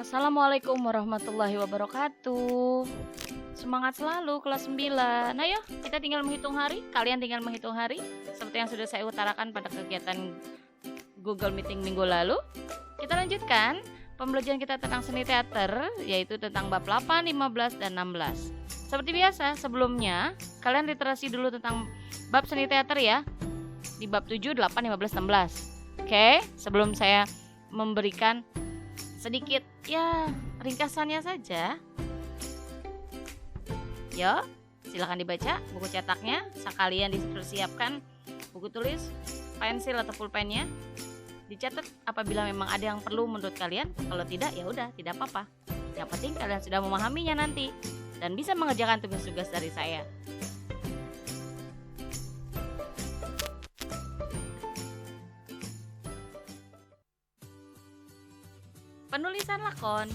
Assalamualaikum warahmatullahi wabarakatuh. Semangat selalu kelas 9. Ayo kita tinggal menghitung hari. Kalian tinggal menghitung hari seperti yang sudah saya utarakan pada kegiatan Google Meeting minggu lalu. Kita lanjutkan pembelajaran kita tentang seni teater, yaitu tentang bab 8, 15, dan 16. Seperti biasa sebelumnya kalian literasi dulu tentang bab seni teater ya, di bab 7, 8, 15, 16. Oke, sebelum saya memberikan sedikit ya ringkasannya saja. Yo, silakan dibaca buku cetaknya. Sekalian dipersiapkan buku tulis, pensil atau pulpennya. Dicatat apabila memang ada yang perlu menurut kalian. Kalau tidak ya udah, tidak apa-apa. Yang penting kalian sudah memahaminya nanti dan bisa mengerjakan tugas-tugas dari saya. Penulisan lakon.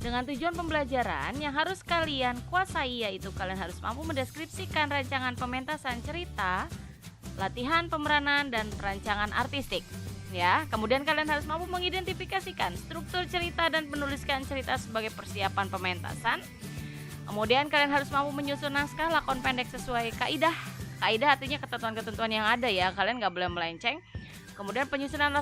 Dengan tujuan pembelajaran yang harus kalian kuasai, yaitu kalian harus mampu mendeskripsikan rancangan pementasan cerita, latihan pemeranan, dan perancangan artistik. Ya, kemudian kalian harus mampu mengidentifikasikan struktur cerita dan menuliskan cerita sebagai persiapan pementasan. Kemudian kalian harus mampu menyusun naskah lakon pendek sesuai kaidah. Kaidah artinya ketentuan-ketentuan yang ada ya, kalian nggak boleh melenceng. Kemudian penyusunan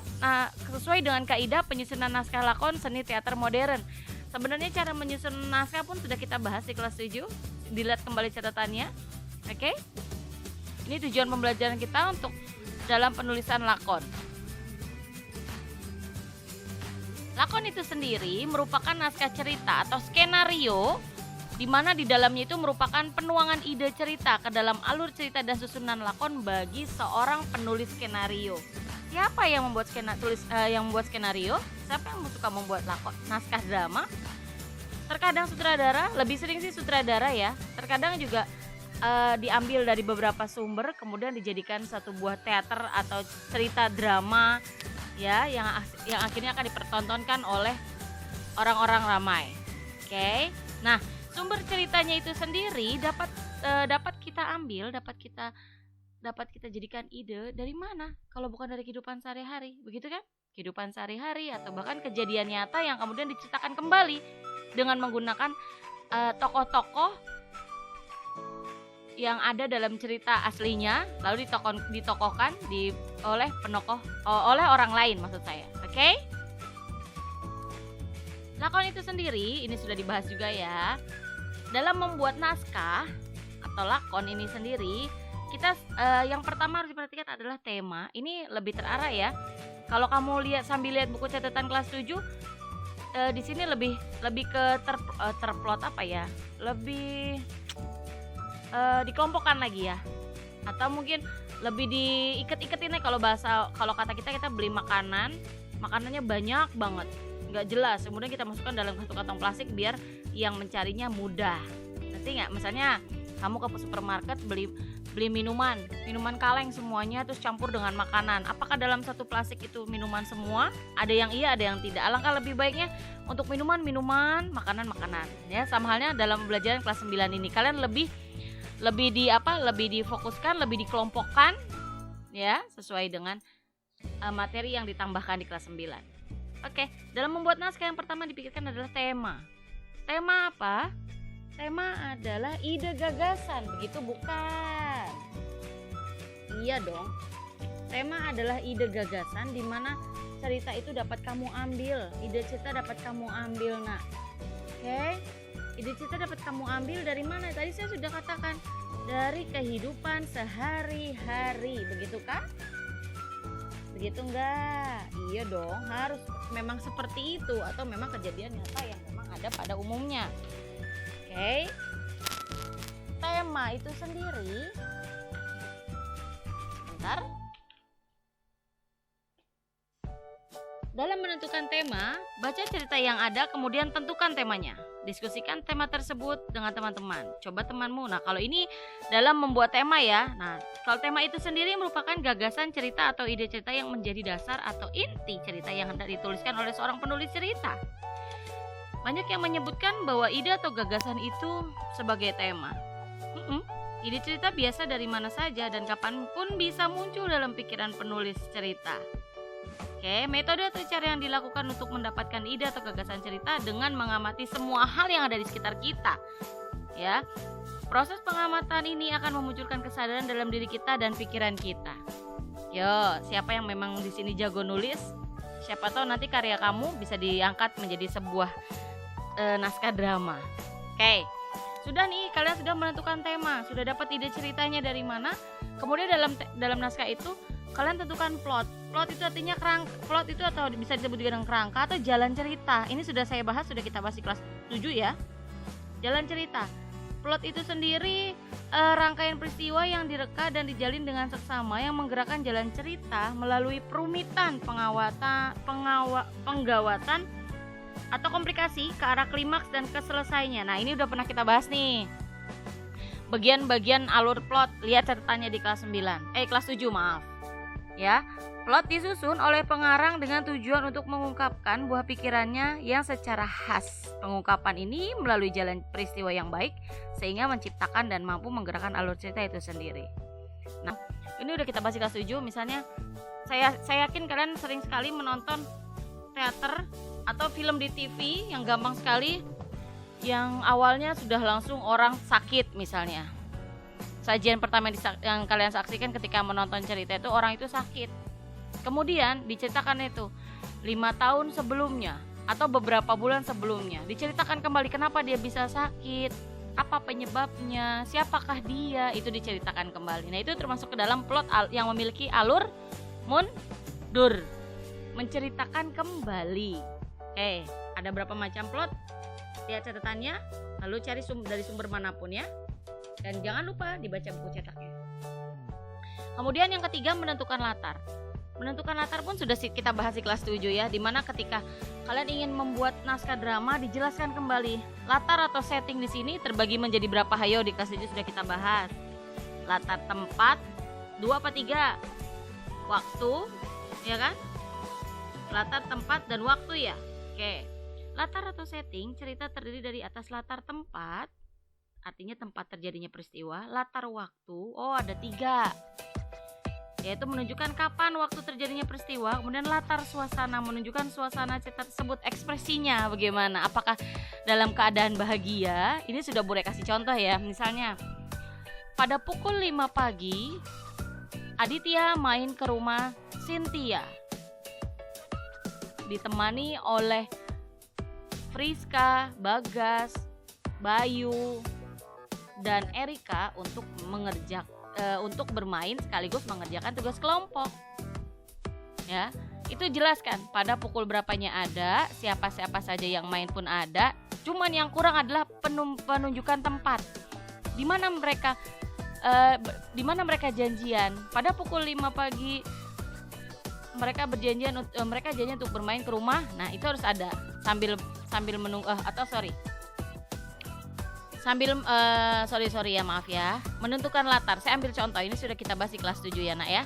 sesuai dengan kaidah penyusunan naskah lakon seni teater modern. Sebenarnya cara menyusun naskah pun sudah kita bahas di kelas 7. Dilihat kembali catatannya. Oke? Ini tujuan pembelajaran kita untuk dalam penulisan lakon. Lakon itu sendiri merupakan naskah cerita atau skenario, di mana di dalamnya itu merupakan penuangan ide cerita ke dalam alur cerita dan susunan lakon bagi seorang penulis skenario. Siapa yang membuat skenario? Siapa yang suka membuat lakon, naskah drama? Terkadang sutradara, lebih sering sih sutradara ya. Terkadang juga diambil dari beberapa sumber, kemudian dijadikan satu buah teater atau cerita drama ya, yang akhirnya akan dipertontonkan oleh orang-orang ramai. Oke. Nah, sumber ceritanya itu sendiri dapat kita ambil, dapat kita jadikan ide dari mana? Kalau bukan dari kehidupan sehari-hari, begitu kan? Kehidupan sehari-hari atau bahkan kejadian nyata yang kemudian diceritakan kembali dengan menggunakan tokoh-tokoh yang ada dalam cerita aslinya, lalu ditokohkan oleh orang lain maksud saya. Oke? Lakon itu sendiri ini sudah dibahas juga ya. Dalam membuat naskah atau lakon ini sendiri, kita yang pertama harus diperhatikan adalah tema. Ini lebih terarah ya. Kalau kamu sambil lihat buku catatan kelas 7, di sini lebih ke terplot apa ya? Lebih dikelompokkan lagi ya. Atau mungkin lebih diiket-iketin kalau kata kita beli makanannya banyak banget, nggak jelas. Kemudian kita masukkan dalam satu kantong plastik biar yang mencarinya mudah. Nanti nggak, misalnya kamu ke supermarket beli minuman kaleng semuanya terus campur dengan makanan. Apakah dalam satu plastik itu minuman semua? Ada yang iya, ada yang tidak. Alangkah lebih baiknya untuk minuman, makanan. Ya, sama halnya dalam pembelajaran kelas 9 ini. Kalian lebih difokuskan, lebih dikelompokkan ya, sesuai dengan materi yang ditambahkan di kelas 9. Oke, dalam membuat naskah yang pertama dipikirkan adalah tema. Tema apa? Tema adalah ide gagasan, begitu bukan? Iya dong. Tema adalah ide gagasan di mana cerita itu dapat kamu ambil, ide cerita dapat kamu ambil, nak. Oke? Ide cerita dapat kamu ambil dari mana? Tadi saya sudah katakan, dari kehidupan sehari-hari, begitu kan? Begitu enggak? Iya dong, harus memang seperti itu atau memang kejadian nyata yang memang ada pada umumnya. Oke. Tema itu sendiri, bentar. Dalam menentukan tema, baca cerita yang ada kemudian tentukan temanya. Diskusikan tema tersebut dengan teman-teman. Coba temanmu. Nah, kalau ini dalam membuat tema ya. Nah, kalau tema itu sendiri merupakan gagasan cerita atau ide cerita yang menjadi dasar atau inti cerita yang hendak dituliskan oleh seorang penulis cerita. Banyak yang menyebutkan bahwa ide atau gagasan itu sebagai tema. Ide cerita biasa dari mana saja dan kapanpun bisa muncul dalam pikiran penulis cerita. Oke, metode atau cara yang dilakukan untuk mendapatkan ide atau gagasan cerita dengan mengamati semua hal yang ada di sekitar kita. Ya. Proses pengamatan ini akan memunculkan kesadaran dalam diri kita dan pikiran kita. Yo, siapa yang memang di sini jago nulis? Siapa tahu nanti karya kamu bisa diangkat menjadi sebuah naskah drama. Oke. Sudah nih, kalian sudah menentukan tema, sudah dapat ide ceritanya dari mana? Kemudian dalam naskah itu kalian tentukan plot. Plot itu artinya plot itu atau bisa disebut dengan kerangka atau jalan cerita. Ini sudah saya bahas, sudah kita bahas di kelas 7 ya. Jalan cerita. Plot itu sendiri rangkaian peristiwa yang direka dan dijalin dengan seksama yang menggerakkan jalan cerita melalui perumitan penggawatan atau komplikasi ke arah klimaks dan keselesaiannya. Nah, ini udah pernah kita bahas nih. Bagian-bagian alur plot, lihat catatannya di kelas 7, maaf. Ya. Plot disusun oleh pengarang dengan tujuan untuk mengungkapkan buah pikirannya yang secara khas. Pengungkapan ini melalui jalan peristiwa yang baik sehingga menciptakan dan mampu menggerakkan alur cerita itu sendiri. Nah, ini udah kita bahas di kelas 7. Misalnya saya yakin kalian sering sekali menonton teater atau film di TV yang gampang sekali, yang awalnya sudah langsung orang sakit misalnya. Sajian pertama yang kalian saksikan ketika menonton cerita itu orang itu sakit. Kemudian diceritakan itu 5 tahun sebelumnya atau beberapa bulan sebelumnya. Diceritakan kembali kenapa dia bisa sakit, apa penyebabnya, siapakah dia, itu diceritakan kembali. Nah, itu termasuk ke dalam plot yang memiliki alur mundur, menceritakan kembali. Oke, ada berapa macam plot? Lihat catatannya, lalu cari dari sumber manapun ya. Dan jangan lupa dibaca buku cetaknya. Kemudian yang ketiga, menentukan latar. Menentukan latar pun sudah kita bahas di kelas 7 ya, dimana ketika kalian ingin membuat naskah drama dijelaskan kembali latar atau setting di sini terbagi menjadi berapa. Hayo, di kelas 7 sudah kita bahas. Latar tempat 2 apa 3, waktu ya kan, latar tempat dan waktu ya. Oke, latar atau setting cerita terdiri dari atas latar tempat, artinya tempat terjadinya peristiwa. Latar waktu, ada 3, yaitu menunjukkan kapan waktu terjadinya peristiwa. Kemudian latar suasana, menunjukkan suasana cerita tersebut, ekspresinya bagaimana, apakah dalam keadaan bahagia. Ini sudah boleh kasih contoh ya. Misalnya pada pukul 5 pagi Aditya main ke rumah Cynthia ditemani oleh Friska, Bagas, Bayu, dan Erika untuk bermain sekaligus mengerjakan tugas kelompok. Ya, itu jelaskan pada pukul berapanya ada, siapa-siapa saja yang main pun ada. Cuman yang kurang adalah penunjukan tempat. Di mana mereka janjian. Pada pukul 5 pagi mereka janjian untuk bermain ke rumah. Nah, itu harus ada sambil menunggu sorry ya, maaf ya. Menentukan latar. Saya ambil contoh, ini sudah kita bahas di kelas 7 ya, Nak ya.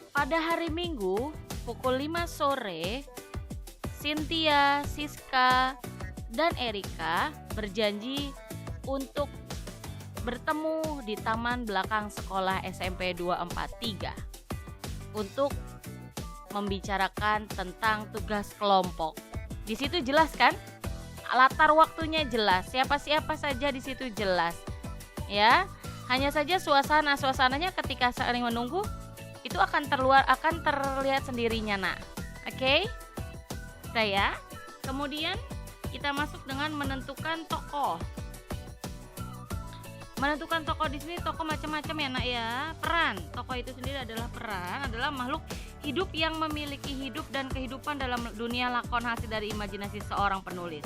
Pada hari Minggu pukul 5 sore, Cynthia, Siska, dan Erika berjanji untuk bertemu di taman belakang sekolah SMP 243 untuk membicarakan tentang tugas kelompok. Di situ jelas kan? Latar waktunya jelas, siapa-siapa saja di situ jelas. Ya, hanya saja suasananya ketika saling menunggu itu akan terlihat sendirinya, Nak. Oke? Saya. Kemudian kita masuk dengan menentukan tokoh. Menentukan tokoh di sini, tokoh macam-macam ya, Nak ya. Peran. Tokoh itu sendiri adalah makhluk hidup yang memiliki hidup dan kehidupan dalam dunia lakon hasil dari imajinasi seorang penulis.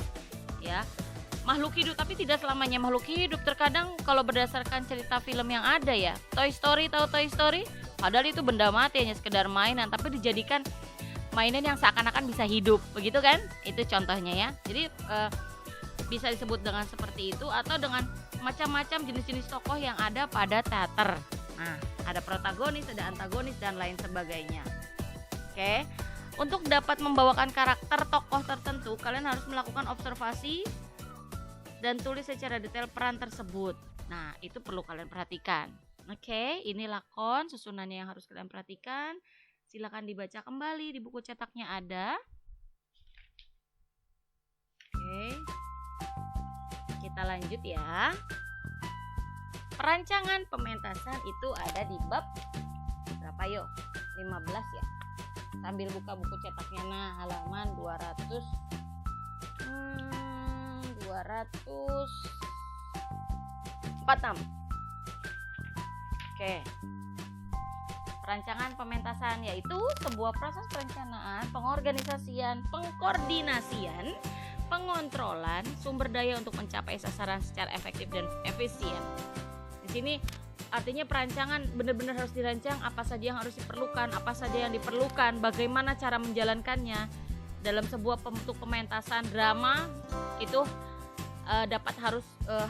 Ya, makhluk hidup, tapi tidak selamanya makhluk hidup. Terkadang kalau berdasarkan cerita film yang ada ya, Toy Story, tahu Toy Story? Padahal itu benda mati, hanya sekedar mainan, tapi dijadikan mainan yang seakan-akan bisa hidup, begitu kan? Itu contohnya ya. Jadi bisa disebut dengan seperti itu, atau dengan macam-macam jenis-jenis tokoh yang ada pada teater. Nah, ada protagonis, ada antagonis, dan lain sebagainya. Oke. Untuk dapat membawakan karakter tokoh tertentu, kalian harus melakukan observasi dan tulis secara detail peran tersebut. Nah, itu perlu kalian perhatikan. Oke, ini lakon, susunannya yang harus kalian perhatikan. Silakan dibaca kembali, di buku cetaknya ada. Oke. Kita lanjut ya. Perancangan pementasan itu ada di bab berapa yo? 15 ya. Sambil buka buku cetaknya, nah halaman 246. Oke. Perancangan pementasan yaitu sebuah proses perencanaan, pengorganisasian, pengkoordinasian, pengontrolan sumber daya untuk mencapai sasaran secara efektif dan efisien. Di sini artinya perancangan benar-benar harus dirancang apa saja yang harus diperlukan, apa saja yang diperlukan, bagaimana cara menjalankannya. Dalam sebuah bentuk pementasan drama itu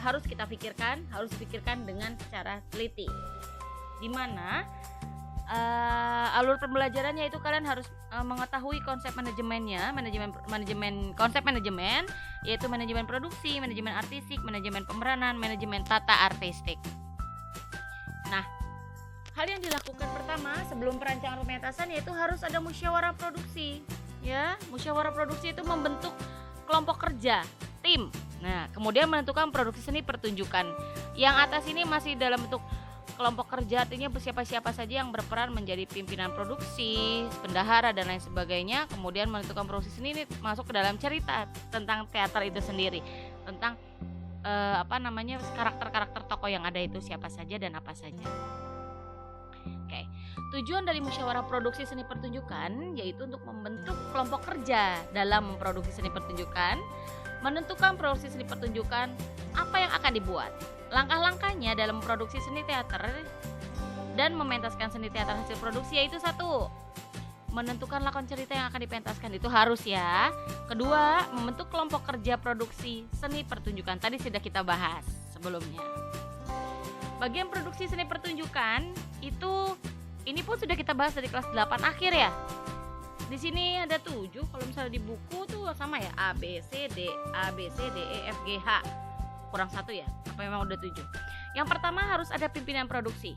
harus kita pikirkan, harus dipikirkan dengan secara teliti. Di mana alur pembelajarannya itu kalian harus mengetahui konsep manajemennya, konsep manajemen yaitu manajemen produksi, manajemen artistik, manajemen pemeranan, manajemen tata artistik. Nah, hal yang dilakukan pertama sebelum perancangan pementasan yaitu harus ada musyawarah produksi. Ya, musyawarah produksi itu membentuk kelompok kerja, tim. Nah, kemudian menentukan produksi seni pertunjukan. Yang atas ini masih dalam bentuk kelompok kerja, artinya siapa-siapa saja yang berperan menjadi pimpinan produksi, bendahara dan lain sebagainya. Kemudian menentukan produksi seni ini masuk ke dalam cerita tentang teater itu sendiri, tentang karakter-karakter tokoh yang ada itu siapa saja dan apa saja. Oke. Tujuan dari musyawarah produksi seni pertunjukan yaitu untuk membentuk kelompok kerja dalam memproduksi seni pertunjukan, menentukan produksi seni pertunjukan, apa yang akan dibuat, langkah-langkahnya dalam produksi seni teater dan mementaskan seni teater hasil produksi yaitu 1. Menentukan lakon cerita yang akan dipentaskan, itu harus ya. Kedua, membentuk kelompok kerja produksi seni pertunjukan. Tadi sudah kita bahas sebelumnya. Bagian produksi seni pertunjukan ini pun sudah kita bahas dari kelas 8 akhir ya. Di sini ada 7, kalau misalnya di buku tuh sama ya, A B C D E F G H. Kurang 1 ya. Apa memang udah 7? Yang pertama harus ada pimpinan produksi.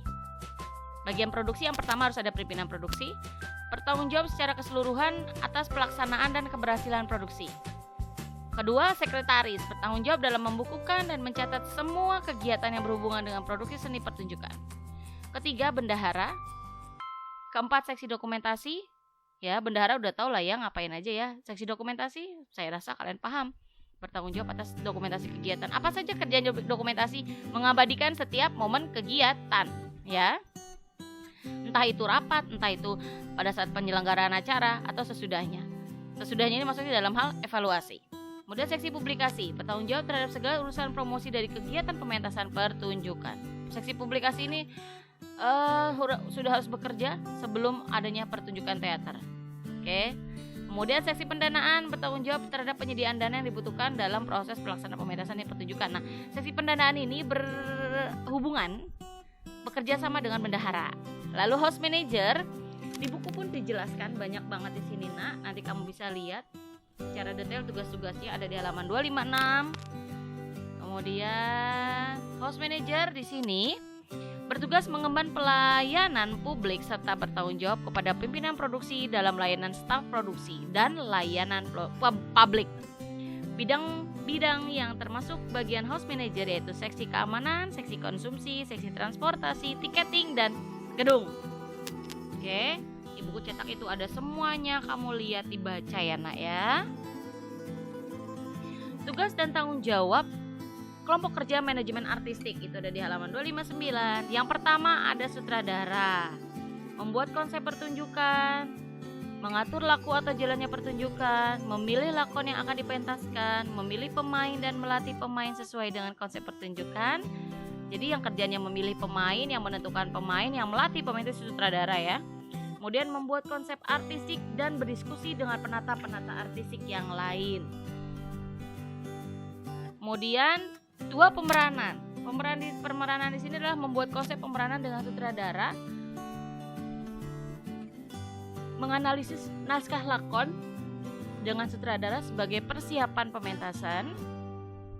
Bagian produksi yang pertama harus ada pimpinan produksi, bertanggung jawab secara keseluruhan atas pelaksanaan dan keberhasilan produksi. Kedua, sekretaris, bertanggung jawab dalam membukukan dan mencatat semua kegiatan yang berhubungan dengan produksi seni pertunjukan. Ketiga, bendahara. Keempat, seksi dokumentasi. Ya, bendahara udah tahu lah ya ngapain aja ya. Seksi dokumentasi, saya rasa kalian paham. Bertanggung jawab atas dokumentasi kegiatan. Apa saja kerjaan dokumentasi? Mengabadikan setiap momen kegiatan, ya. Entah itu rapat, entah itu pada saat penyelenggaraan acara atau sesudahnya. Sesudahnya ini maksudnya dalam hal evaluasi. Kemudian seksi publikasi, bertanggung jawab terhadap segala urusan promosi dari kegiatan pementasan pertunjukan. Seksi publikasi ini sudah harus bekerja sebelum adanya pertunjukan teater. Oke. Kemudian seksi pendanaan, bertanggung jawab terhadap penyediaan dana yang dibutuhkan dalam proses pelaksanaan pementasan dan pertunjukan. Nah, seksi pendanaan ini bekerja sama dengan bendahara. Lalu host manager, di buku pun dijelaskan banyak banget di sini nak. Nanti kamu bisa lihat secara detail tugas-tugasnya ada di halaman 256. Kemudian host manager di sini bertugas mengemban pelayanan publik serta bertanggung jawab kepada pimpinan produksi dalam layanan staf produksi dan layanan publik. Bidang yang termasuk bagian host manager yaitu seksi keamanan, seksi konsumsi, seksi transportasi, tiketing, dan gedung. Oke, di buku cetak itu ada semuanya, kamu lihat dibaca ya nak ya. Tugas dan tanggung jawab kelompok kerja manajemen artistik itu ada di halaman 259. Yang pertama ada sutradara, membuat konsep pertunjukan, mengatur laku atau jalannya pertunjukan, memilih lakon yang akan dipentaskan, memilih pemain dan melatih pemain sesuai dengan konsep pertunjukan. Jadi yang kerjanya memilih pemain, yang menentukan pemain, yang melatih pemain itu sutradara ya. Kemudian membuat konsep artistik dan berdiskusi dengan penata-penata artistik yang lain. Kemudian 2, pemeranan. Pemeranan di sini adalah membuat konsep pemeranan dengan sutradara, menganalisis naskah lakon dengan sutradara sebagai persiapan pementasan,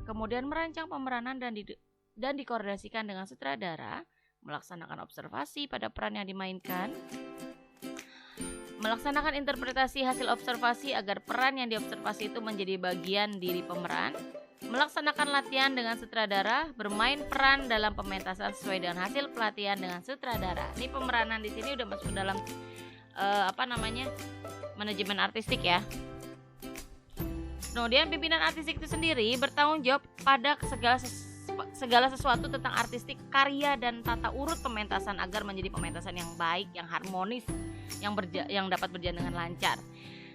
kemudian merancang pemeranan dan dikoordinasikan dengan sutradara, melaksanakan observasi pada peran yang dimainkan, Melaksanakan interpretasi hasil observasi agar peran yang diobservasi itu menjadi bagian diri pemeran. Melaksanakan latihan dengan sutradara, bermain peran dalam pementasan sesuai dengan hasil pelatihan dengan sutradara. Ini pemeranan di sini udah masuk dalam manajemen artistik ya. Kemudian pimpinan artistik itu sendiri bertanggung jawab pada segala sesuatu tentang artistik, karya dan tata urut pementasan agar menjadi pementasan yang baik, yang harmonis, yang dapat berjalan dengan lancar.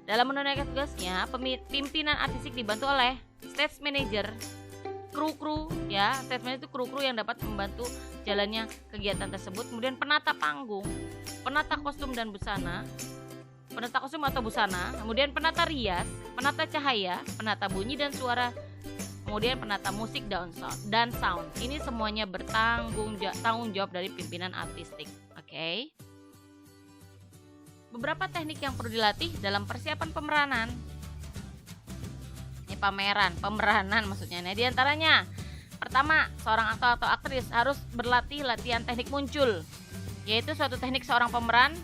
Dalam menunaikan tugasnya, pimpinan artistik dibantu oleh stage manager, kru ya. Stage manager itu kru yang dapat membantu jalannya kegiatan tersebut. Kemudian penata panggung, penata kostum dan busana, penata kostum atau busana, kemudian penata rias, penata cahaya, penata bunyi dan suara, kemudian penata musik dan sound. Ini semuanya tanggung jawab dari pimpinan artistik. Oke. Beberapa teknik yang perlu dilatih dalam persiapan pemeranan. Ini pemeranan maksudnya. Nah, di antaranya, pertama, seorang aktor atau aktris harus berlatih latihan teknik muncul, yaitu suatu teknik seorang pemeran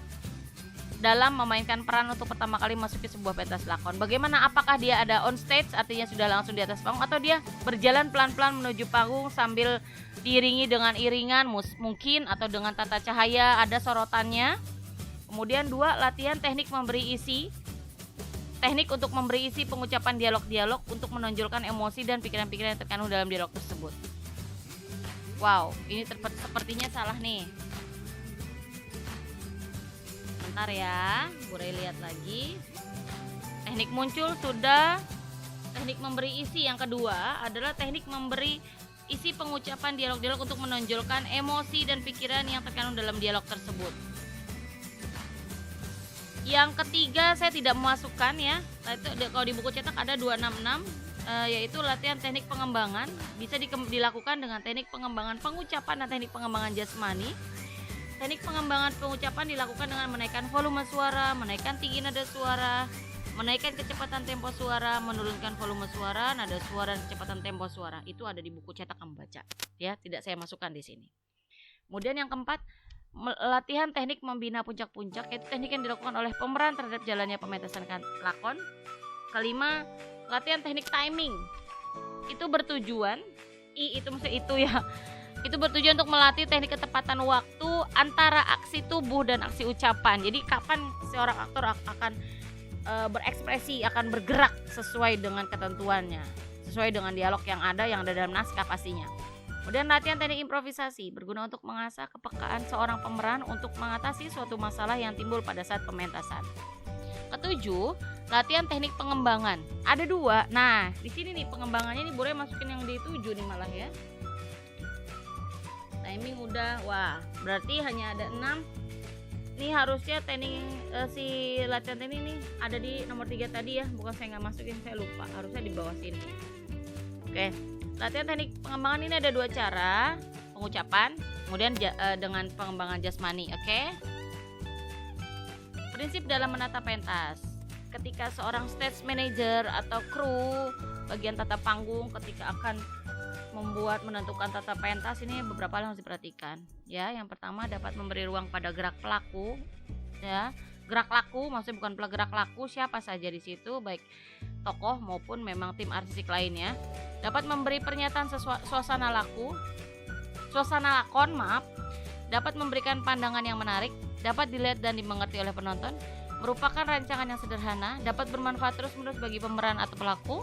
dalam memainkan peran untuk pertama kali masuk ke sebuah pentas lakon. Bagaimana, apakah dia ada on stage, artinya sudah langsung di atas panggung, atau dia berjalan pelan-pelan menuju panggung sambil diiringi dengan iringan mungkin, atau dengan tata cahaya ada sorotannya. Kemudian 2, latihan teknik memberi isi. Teknik untuk memberi isi pengucapan dialog-dialog untuk menonjolkan emosi dan pikiran-pikiran yang terkandung dalam dialog tersebut. Wow, ini sepertinya salah nih. Bentar ya, boleh lihat lagi. Teknik muncul sudah. Teknik memberi isi yang kedua adalah teknik memberi isi pengucapan dialog-dialog untuk menonjolkan emosi dan pikiran yang terkandung dalam dialog tersebut. Yang ketiga saya tidak memasukkan ya. Kalau di buku cetak ada 266, yaitu latihan teknik pengembangan. Bisa dilakukan dengan teknik pengembangan pengucapan dan teknik pengembangan jasmani. Teknik pengembangan pengucapan dilakukan dengan menaikkan volume suara, menaikkan tinggi nada suara, menaikkan kecepatan tempo suara, menurunkan volume suara, nada suara, dan kecepatan tempo suara. Itu ada di buku cetak membaca. Ya, tidak saya masukkan di sini. Kemudian yang keempat, latihan teknik membina puncak-puncak, yaitu teknik yang dilakukan oleh pemeran terhadap jalannya pementasan lakon. Kelima, latihan teknik timing. Itu bertujuan, itu bertujuan untuk melatih teknik ketepatan waktu antara aksi tubuh dan aksi ucapan. Jadi kapan seorang aktor akan berekspresi, akan bergerak sesuai dengan ketentuannya, sesuai dengan dialog yang ada dalam naskah pastinya. Kemudian latihan teknik improvisasi berguna untuk mengasah kepekaan seorang pemeran untuk mengatasi suatu masalah yang timbul pada saat pementasan. Ketujuh, latihan teknik pengembangan. Ada 2. Nah, di sini nih pengembangannya ini boleh masukin yang di 7 nih malah ya. Timing udah, wah berarti hanya ada 6. Ini harusnya teknik si latihan teknik ini ada di nomor 3 tadi ya. Bukan saya nggak masukin, saya lupa. Harusnya di bawah sini. Oke. Latihan teknik pengembangan ini ada 2 cara, pengucapan, kemudian dengan pengembangan jasmani, oke? Prinsip dalam menata pentas. Ketika seorang stage manager atau kru bagian tata panggung ketika akan menentukan tata pentas, ini beberapa hal yang harus diperhatikan. Ya, yang pertama dapat memberi ruang pada gerak pelaku, ya. Gerak laku, maksudnya bukan gerak laku, siapa saja di situ, baik tokoh maupun memang tim artistik lainnya. Dapat memberi pernyataan suasana lakon, dapat memberikan pandangan yang menarik, dapat dilihat dan dimengerti oleh penonton, merupakan rancangan yang sederhana, dapat bermanfaat terus-menerus bagi pemeran atau pelaku,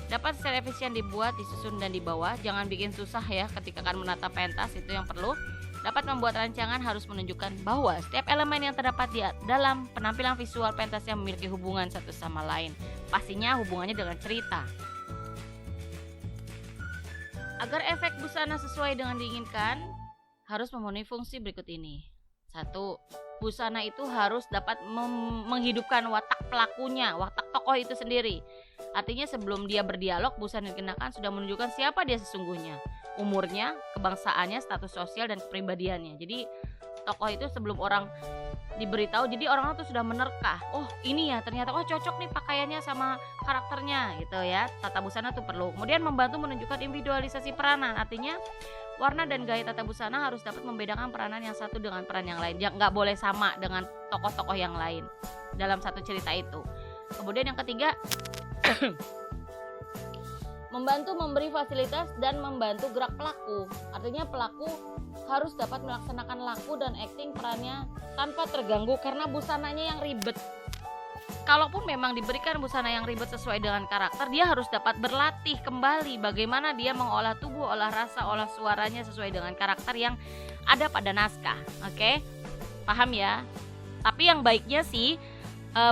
dapat secara efisien dibuat, disusun dan dibawa. Jangan bikin susah ya ketika akan menata pentas, itu yang perlu. Dapat membuat rancangan harus menunjukkan bahwa setiap elemen yang terdapat di dalam penampilan visual pentas yang memiliki hubungan satu sama lain. Pastinya hubungannya dengan cerita. Agar efek busana sesuai dengan diinginkan, harus memenuhi fungsi berikut ini. 1. Busana itu harus dapat menghidupkan watak pelakunya, watak tokoh itu sendiri. Artinya sebelum dia berdialog, busana yang dikenakan sudah menunjukkan siapa dia sesungguhnya, umurnya, kebangsaannya, status sosial, dan kepribadiannya. Jadi tokoh itu sebelum orang diberitahu, jadi orang tuh sudah menerka, oh ini ya ternyata, oh cocok nih pakaiannya sama karakternya gitu ya. Tata busana tuh perlu. Kemudian membantu menunjukkan individualisasi peranan, artinya warna dan gaya tata busana harus dapat membedakan peranan yang satu dengan peran yang lain. Nggak boleh sama dengan tokoh-tokoh yang lain dalam satu cerita itu. Kemudian yang ketiga, membantu memberi fasilitas dan membantu gerak pelaku. Artinya pelaku harus dapat melaksanakan laku dan akting perannya tanpa terganggu karena busananya yang ribet. Kalaupun memang diberikan busana yang ribet sesuai dengan karakter, dia harus dapat berlatih kembali bagaimana dia mengolah tubuh, olah rasa, olah suaranya sesuai dengan karakter yang ada pada naskah. Oke? Paham ya? Tapi yang baiknya sih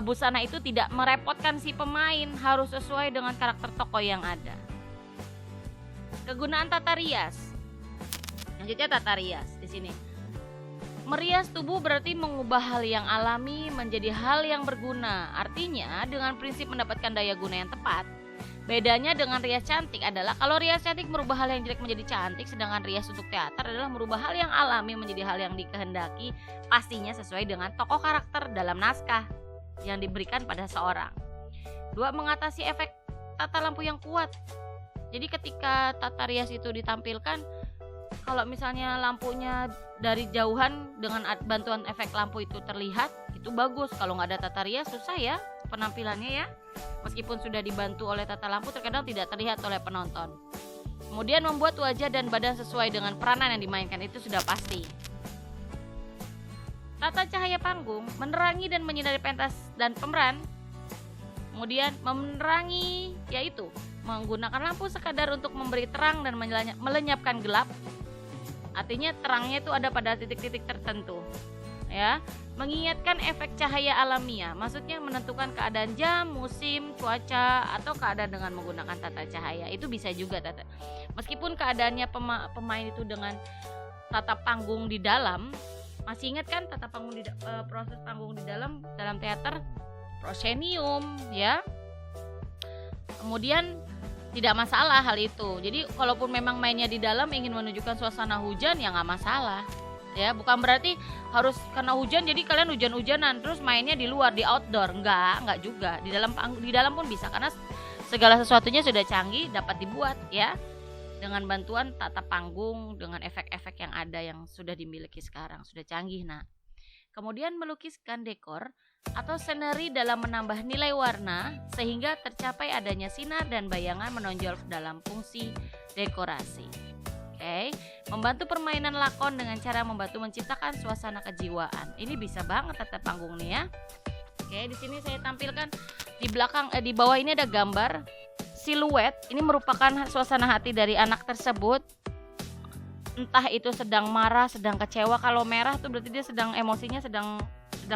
busana itu tidak merepotkan si pemain, harus sesuai dengan karakter tokoh yang ada. Kegunaan tata rias. Lanjutnya tata rias di sini. Merias tubuh berarti mengubah hal yang alami menjadi hal yang berguna. Artinya dengan prinsip mendapatkan daya guna yang tepat. Bedanya dengan rias cantik adalah kalau rias cantik merubah hal yang jelek menjadi cantik, sedangkan rias untuk teater adalah merubah hal yang alami menjadi hal yang dikehendaki, pastinya sesuai dengan tokoh karakter dalam naskah yang diberikan pada seorang. 2. Mengatasi efek tata lampu yang kuat. Jadi ketika tata rias itu ditampilkan, kalau misalnya lampunya dari jauhan dengan bantuan efek lampu itu terlihat, itu bagus. Kalau nggak ada tata rias susah ya penampilannya ya. Meskipun sudah dibantu oleh tata lampu, terkadang tidak terlihat oleh penonton. Kemudian membuat wajah dan badan sesuai dengan peranan yang dimainkan, itu sudah pasti. Tata cahaya panggung, menerangi dan menyinari pentas dan pemeran. Kemudian menerangi, yaitu menggunakan lampu sekadar untuk memberi terang dan melenyapkan gelap. Artinya terangnya itu ada pada titik-titik tertentu, ya. Mengingatkan efek cahaya alamiah, maksudnya menentukan keadaan jam, musim, cuaca, atau keadaan dengan menggunakan tata cahaya. Itu bisa juga tata. Meskipun keadaannya pemain itu dengan tata panggung di dalam, masih ingat kan tata panggung proses panggung di dalam teater, proscenium, ya. Kemudian tidak masalah hal itu. Jadi kalaupun memang mainnya di dalam ingin menunjukkan suasana hujan, ya nggak masalah. Ya, bukan berarti harus karena hujan jadi kalian hujan-hujanan terus mainnya di luar, di outdoor. Enggak juga. Di dalam pun bisa karena segala sesuatunya sudah canggih, dapat dibuat ya. Dengan bantuan tata panggung, dengan efek-efek yang ada yang sudah dimiliki sekarang, sudah canggih. Nah, kemudian melukiskan dekor atau scenery dalam menambah nilai warna sehingga tercapai adanya sinar dan bayangan menonjol dalam fungsi dekorasi. Oke, membantu permainan lakon dengan cara membantu menciptakan suasana kejiwaan. Ini bisa banget tata panggung nih ya. Oke, di sini saya tampilkan di belakang di bawah ini ada gambar siluet. Ini merupakan suasana hati dari anak tersebut. Entah itu sedang marah, sedang kecewa. Kalau merah tuh berarti dia sedang emosinya sedang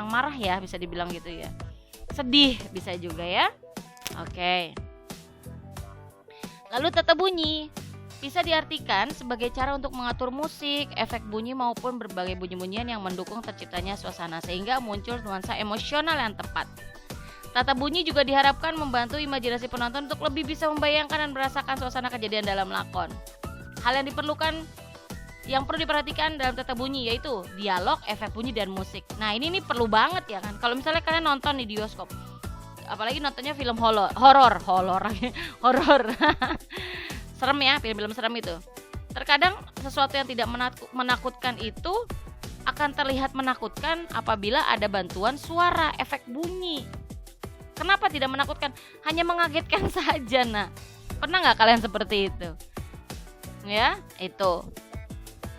marah ya, bisa dibilang gitu ya. Sedih bisa juga ya. Oke. Lalu tata bunyi bisa diartikan sebagai cara untuk mengatur musik, efek bunyi maupun berbagai bunyi-bunyian yang mendukung terciptanya suasana sehingga muncul nuansa emosional yang tepat. Tata bunyi juga diharapkan membantu imajinasi penonton untuk lebih bisa membayangkan dan merasakan suasana kejadian dalam lakon. Hal yang perlu diperhatikan dalam tata bunyi yaitu dialog, efek bunyi, dan musik. Nah ini perlu banget ya kan. Kalau misalnya kalian nonton di bioskop, apalagi nontonnya film horor, serem ya, film-film serem itu. Terkadang sesuatu yang tidak menakutkan itu akan terlihat menakutkan apabila ada bantuan suara, efek bunyi. Kenapa tidak menakutkan? Hanya mengagetkan saja. Nah, pernah nggak kalian seperti itu? Ya, itu.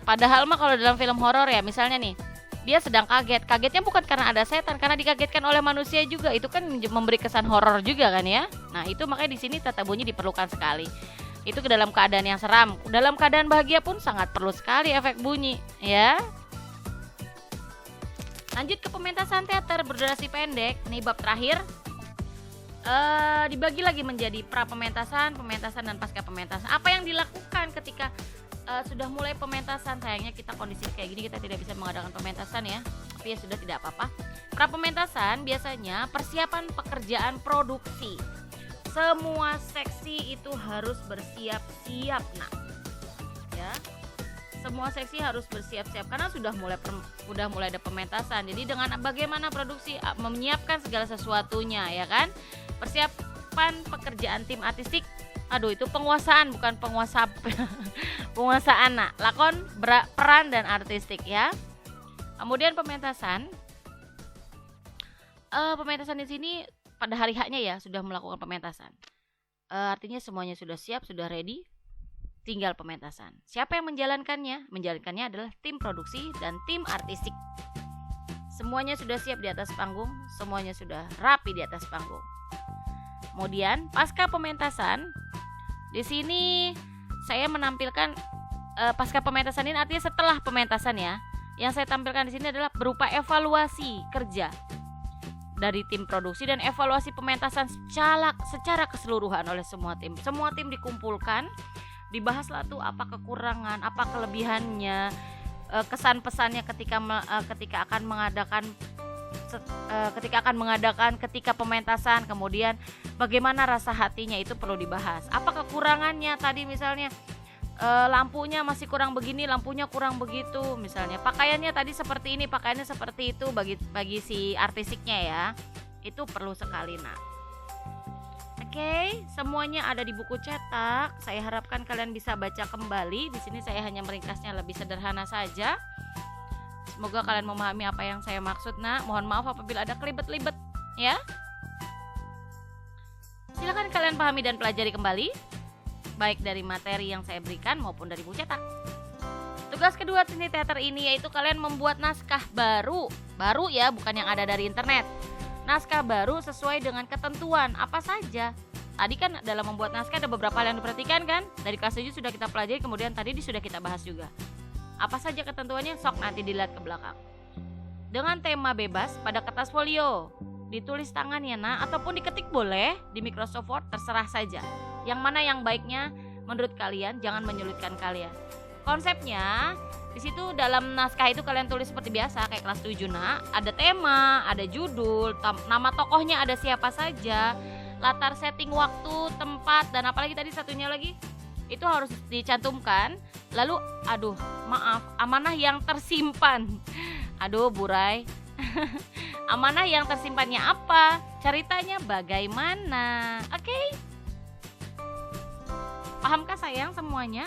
Padahal mah kalau dalam film horor ya, misalnya nih, dia sedang kaget. Kagetnya bukan karena ada setan, karena dikagetkan oleh manusia juga. Itu kan memberi kesan horor juga kan ya. Nah, itu makanya di sini tata bunyi diperlukan sekali. Itu ke dalam keadaan yang seram. Dalam keadaan bahagia pun sangat perlu sekali efek bunyi, ya. Lanjut ke pementasan teater berdurasi pendek. Nih bab terakhir. Dibagi lagi menjadi pra pementasan, pementasan, dan pasca pementasan. Apa yang dilakukan ketika sudah mulai pementasan? Sayangnya kita kondisi kayak gini kita tidak bisa mengadakan pementasan ya. Tapi ya sudah, tidak apa-apa. Pra pementasan biasanya persiapan pekerjaan produksi. Semua seksi itu harus bersiap-siap, nah, ya. Semua seksi harus bersiap-siap karena sudah mulai ada pementasan. Jadi dengan bagaimana produksi menyiapkan segala sesuatunya, ya kan? Persiapan pekerjaan tim artistik Aduh, itu penguasaan bukan penguasa penguasaan. Nah, lakon peran dan artistik ya. Kemudian pementasan. Pementasan di sini pada hari haknya ya sudah melakukan pementasan. Artinya semuanya sudah siap, sudah ready, tinggal pementasan. Siapa yang menjalankannya? Menjalankannya adalah tim produksi dan tim artistik. Semuanya sudah siap di atas panggung, semuanya sudah rapi di atas panggung. Kemudian pasca pementasan, di sini saya menampilkan pasca pementasan ini artinya setelah pementasan ya. Yang saya tampilkan di sini adalah berupa evaluasi kerja dari tim produksi dan evaluasi pementasan secara keseluruhan oleh semua tim. Semua tim dikumpulkan, dibahaslah tuh apa kekurangan, apa kelebihannya, kesan pesannya ketika ketika pementasan, kemudian bagaimana rasa hatinya itu perlu dibahas. Apa kekurangannya tadi misalnya lampunya masih kurang begini, lampunya kurang begitu misalnya. Pakaiannya tadi seperti ini, pakaiannya seperti itu bagi si artistiknya ya. Itu perlu sekali nak. Oke, semuanya ada di buku cetak. Saya harapkan kalian bisa baca kembali. Di sini saya hanya meringkasnya lebih sederhana saja. Semoga kalian memahami apa yang saya maksud nak. Mohon maaf apabila ada kelibet-libet ya. Silakan kalian pahami dan pelajari kembali, baik dari materi yang saya berikan maupun dari buku cetak. Tugas kedua Trinity Theater ini yaitu kalian membuat naskah baru ya, bukan yang ada dari internet. Naskah baru sesuai dengan ketentuan apa saja. Tadi kan dalam membuat naskah ada beberapa hal yang diperhatikan kan. Dari kelas 7 sudah kita pelajari, kemudian tadi sudah kita bahas juga. Apa saja ketentuannya, sok nanti dilihat ke belakang. Dengan tema bebas pada kertas folio, ditulis tangannya nak, ataupun diketik boleh di Microsoft Word, terserah saja. Yang mana yang baiknya menurut kalian, jangan menyulitkan kalian. Konsepnya di situ dalam naskah itu kalian tulis seperti biasa kayak kelas 7 nak. Ada tema, ada judul, nama tokohnya ada siapa saja, latar setting waktu, tempat, dan apalagi tadi satunya lagi itu harus dicantumkan. Lalu amanah yang tersimpan. Aduh burai. Amanah yang tersimpannya apa? Ceritanya bagaimana? Oke? Pahamkah sayang semuanya?